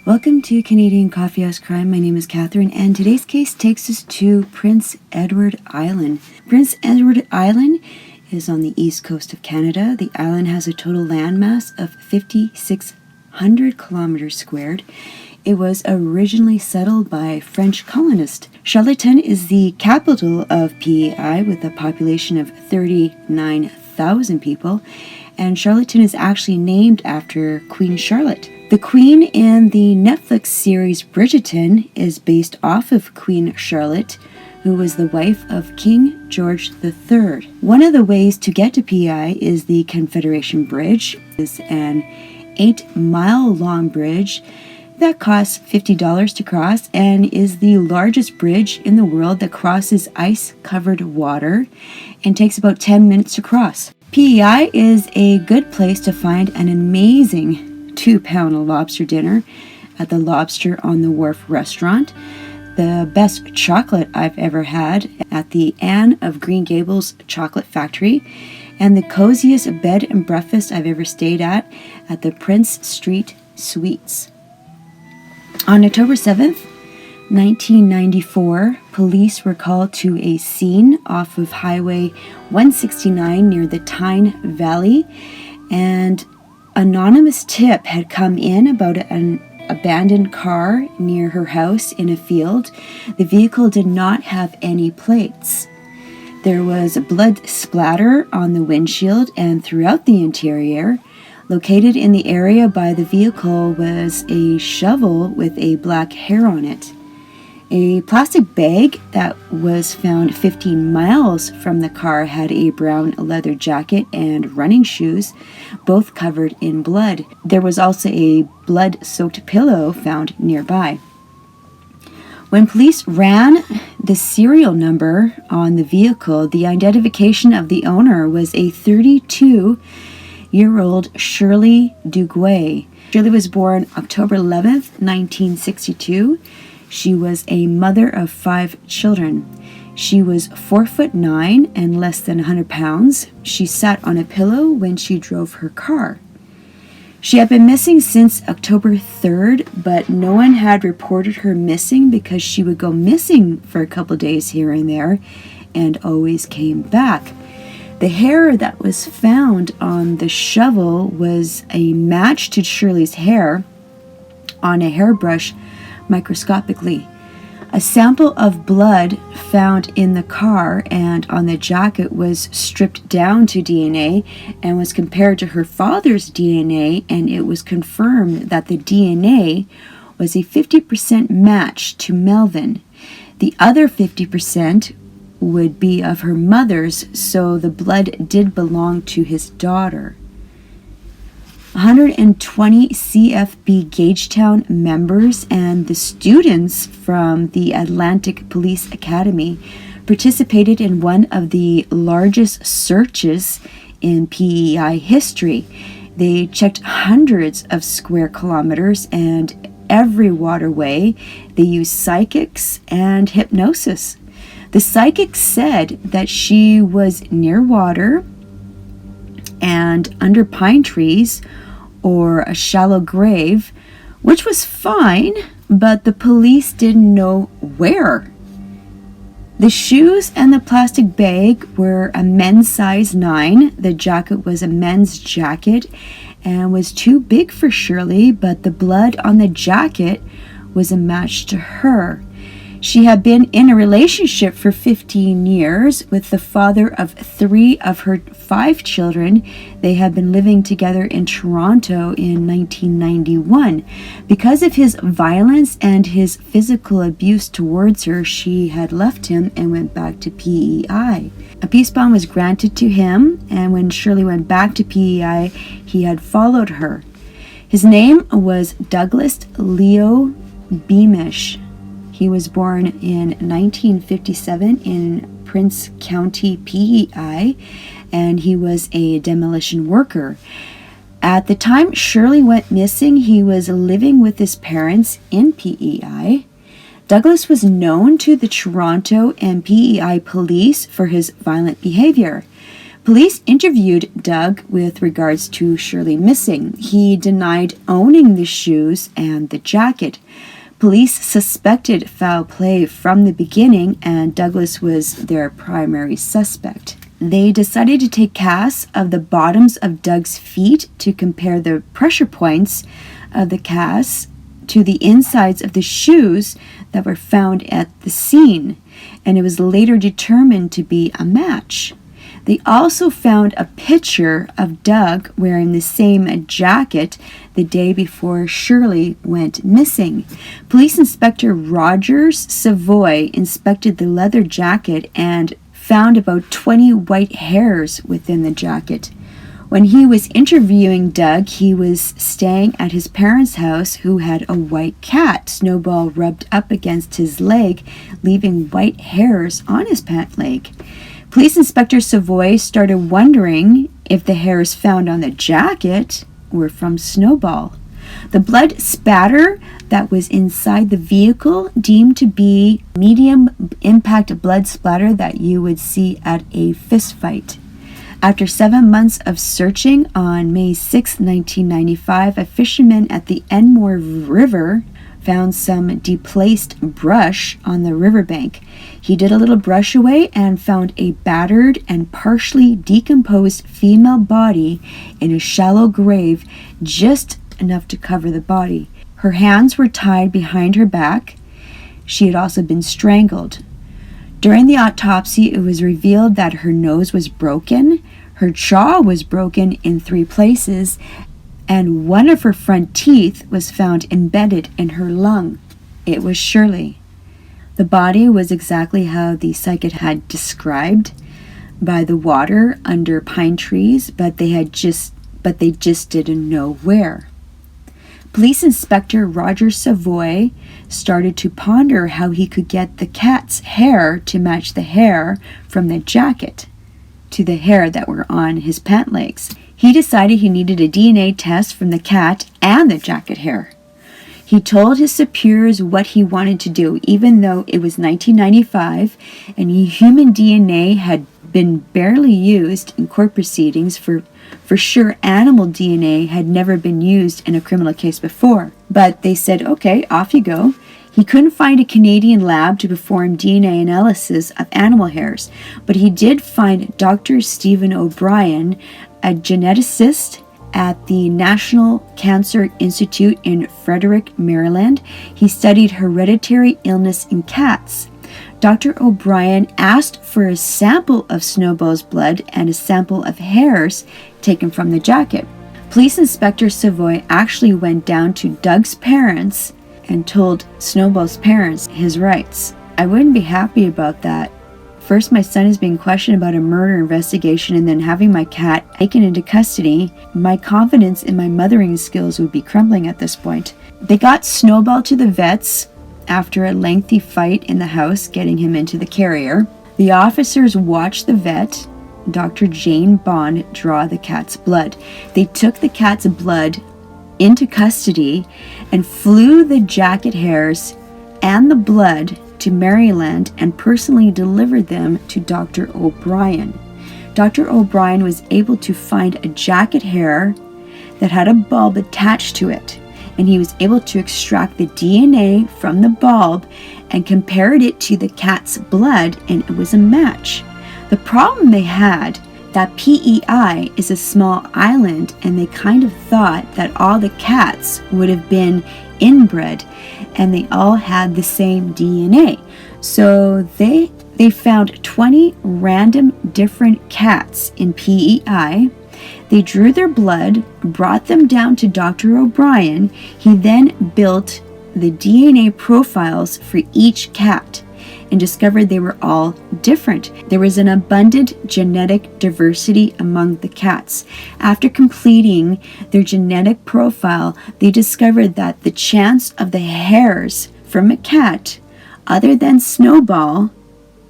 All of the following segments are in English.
Welcome to Canadian Coffee House Crime. My name is Catherine, and today's case takes us to Prince Edward Island. Prince Edward Island is on the east coast of Canada. The island has a total landmass of 5,600 kilometers squared. It was originally settled by French colonists. Charlottetown is the capital of PEI with a population of 39,000 people, and Charlottetown is actually named after Queen Charlotte. The Queen in the Netflix series Bridgerton is based off of Queen Charlotte, who was the wife of King George III. One of the ways to get to PEI is the Confederation Bridge. It's an 8-mile-long bridge that costs $50 to cross and is the largest bridge in the world that crosses ice-covered water and takes about 10 minutes to cross. PEI is a good place to find an amazing 2-pound lobster dinner at the Lobster on the Wharf restaurant, the best chocolate I've ever had at the Anne of Green Gables Chocolate Factory, and the coziest bed and breakfast I've ever stayed at the Prince Street Suites. On October 7th, 1994, police were called to a scene off of Highway 169 near the Tyne Valley, and anonymous tip had come in about an abandoned car near her house in a field. The vehicle did not have any plates. There was blood splatter on the windshield and throughout the interior. Located in the area by the vehicle was a shovel with a black hair on it. A plastic bag that was found 15 miles from the car had a brown leather jacket and running shoes, both covered in blood. There was also a blood-soaked pillow found nearby. When police ran the serial number on the vehicle, the identification of the owner was a 32-year-old Shirley Duguay. Shirley was born October 11th, 1962. She was a mother of 5 children. She was 4'9" and less than 100 pounds. She sat on a pillow when she drove her car. She had been missing since October 3rd, but no one had reported her missing because she would go missing for a couple days here and there and always came back. The hair that was found on the shovel was a match to Shirley's hair on a hairbrush microscopically. A sample of blood found in the car and on the jacket was stripped down to DNA and was compared to her father's DNA, and it was confirmed that the DNA was a 50% match to Melvin. The other 50% would be of her mother's, so the blood did belong to his daughter. 120 CFB Gagetown members and the students from the Atlantic Police Academy participated in one of the largest searches in PEI history. They checked hundreds of square kilometers and every waterway. They used psychics and hypnosis. The psychic said that she was near water and under pine trees or a shallow grave, which was fine, but the police didn't know where. The shoes and the plastic bag were a men's size 9. The jacket was a men's jacket and was too big for Shirley, but the blood on the jacket was a match to her. She had been in a relationship for 15 years with the father of 3 of her 5 children. They had been living together in Toronto in 1991. Because of his violence and his physical abuse towards her, she had left him and went back to PEI. A peace bond was granted to him, and when Shirley went back to PEI, he had followed her. His name was Douglas Leo Beamish. He was born in 1957 in Prince County, PEI, and he was a demolition worker. At the time Shirley went missing, he was living with his parents in PEI. Douglas was known to the Toronto and PEI police for his violent behavior. Police interviewed Doug with regards to Shirley missing. He denied owning the shoes and the jacket. Police suspected foul play from the beginning, and Douglas was their primary suspect. They decided to take casts of the bottoms of Doug's feet to compare the pressure points of the casts to the insides of the shoes that were found at the scene, and it was later determined to be a match. They also found a picture of Doug wearing the same jacket the day before Shirley went missing. Police Inspector Roger Savoy inspected the leather jacket and found about 20 white hairs within the jacket. When he was interviewing Doug, he was staying at his parents' house, who had a white cat, Snowball, rubbed up against his leg, leaving white hairs on his pant leg. Police Inspector Savoy started wondering if the hairs found on the jacket were from Snowball. The blood spatter that was inside the vehicle, deemed to be medium impact blood splatter that you would see at a fist fight. After 7 months of searching, on May 6, 1995, a fisherman at the Enmore River found some displaced brush on the riverbank. He did a little brush away and found a battered and partially decomposed female body in a shallow grave, just enough to cover the body. Her hands were tied behind her back. She had also been strangled. During the autopsy, it was revealed that her nose was broken, her jaw was broken in 3 places, and one of her front teeth was found embedded in her lung. It was Shirley. The body was exactly how the psychic had described, by the water under pine trees, but they just didn't know where. Police Inspector Roger Savoy started to ponder how he could get the cat's hair to match the hair from the jacket to the hair that were on his pant legs. He decided he needed a DNA test from the cat and the jacket hair. He told his superiors what he wanted to do, even though it was 1995 and human DNA had been barely used in court proceedings. For sure, animal DNA had never been used in a criminal case before. But they said, okay, off you go. He couldn't find a Canadian lab to perform DNA analysis of animal hairs, but he did find Dr. Stephen O'Brien, a geneticist at the National Cancer Institute in Frederick, Maryland. He studied hereditary illness in cats. Dr. O'Brien asked for a sample of Snowball's blood and a sample of hairs taken from the jacket. Police Inspector Savoy actually went down to Doug's parents and told Snowball's parents his rights. I wouldn't be happy about that. First, my son is being questioned about a murder investigation, and then having my cat taken into custody. My confidence in my mothering skills would be crumbling at this point. They got Snowball to the vets after a lengthy fight in the house, getting him into the carrier. The officers watched the vet, Dr. Jane Bond, draw the cat's blood. They took the cat's blood into custody and flew the jacket hairs and the blood to Maryland and personally delivered them to Dr. O'Brien. Dr. O'Brien was able to find a jacket hair that had a bulb attached to it. and he was able to extract the DNA from the bulb and compared it to the cat's blood, and it was a match. The problem they had, that PEI is a small island, and they kind of thought that all the cats would have been inbred and they all had the same DNA. So they found 20 random different cats in PEI. They drew their blood, brought them down to Dr. O'Brien. He then built the DNA profiles for each cat and discovered they were all different. There was an abundant genetic diversity among the cats. After completing their genetic profile, they discovered that the chance of the hairs from a cat other than Snowball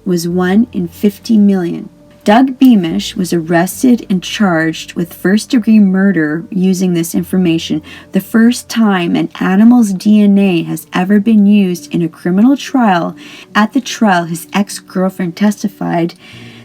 was 1 in 50 million. Doug Beamish was arrested and charged with first-degree murder using this information, the first time an animal's DNA has ever been used in a criminal trial. At the trial, his ex-girlfriend testified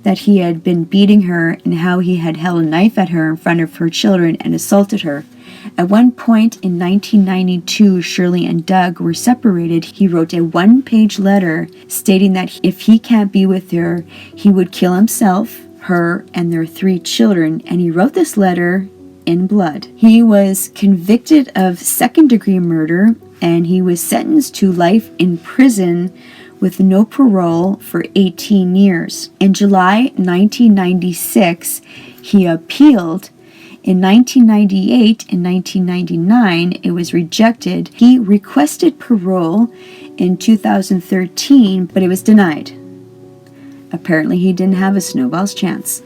that he had been beating her and how he had held a knife at her in front of her children and assaulted her. At one point in 1992, Shirley and Doug were separated. He wrote a one-page letter stating that if he can't be with her, he would kill himself, her, and their 3 children, and he wrote this letter in blood. He was convicted of second-degree murder, and he was sentenced to life in prison with no parole for 18 years. In July 1996, he appealed. In 1998 and 1999, it was rejected. He requested parole in 2013, but it was denied. Apparently, he didn't have a snowball's chance.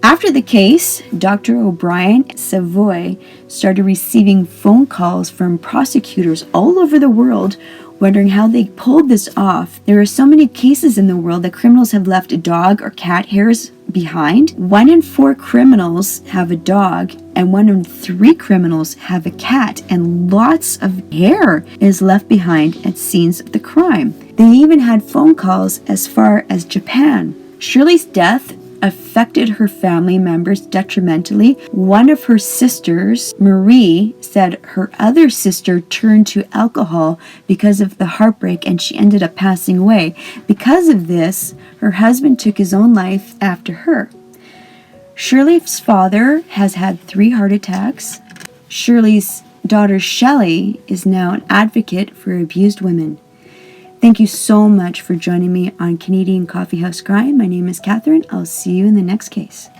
After the case, Dr. O'Brien Savoy started receiving phone calls from prosecutors all over the world wondering how they pulled this off. There are so many cases in the world that criminals have left dog or cat hairs behind. 1 in 4 criminals have a dog, and 1 in 3 criminals have a cat, and lots of hair is left behind at scenes of the crime. They even had phone calls as far as Japan. Shirley's death affected her family members detrimentally. One of her sisters, Marie, said her other sister turned to alcohol because of the heartbreak, and she ended up passing away. Because of this, her husband took his own life after her. Shirley's father has had 3 heart attacks. Shirley's daughter, Shelley, is now an advocate for abused women. Thank you so much for joining me on Canadian Coffeehouse Crime. My name is Catherine. I'll see you in the next case.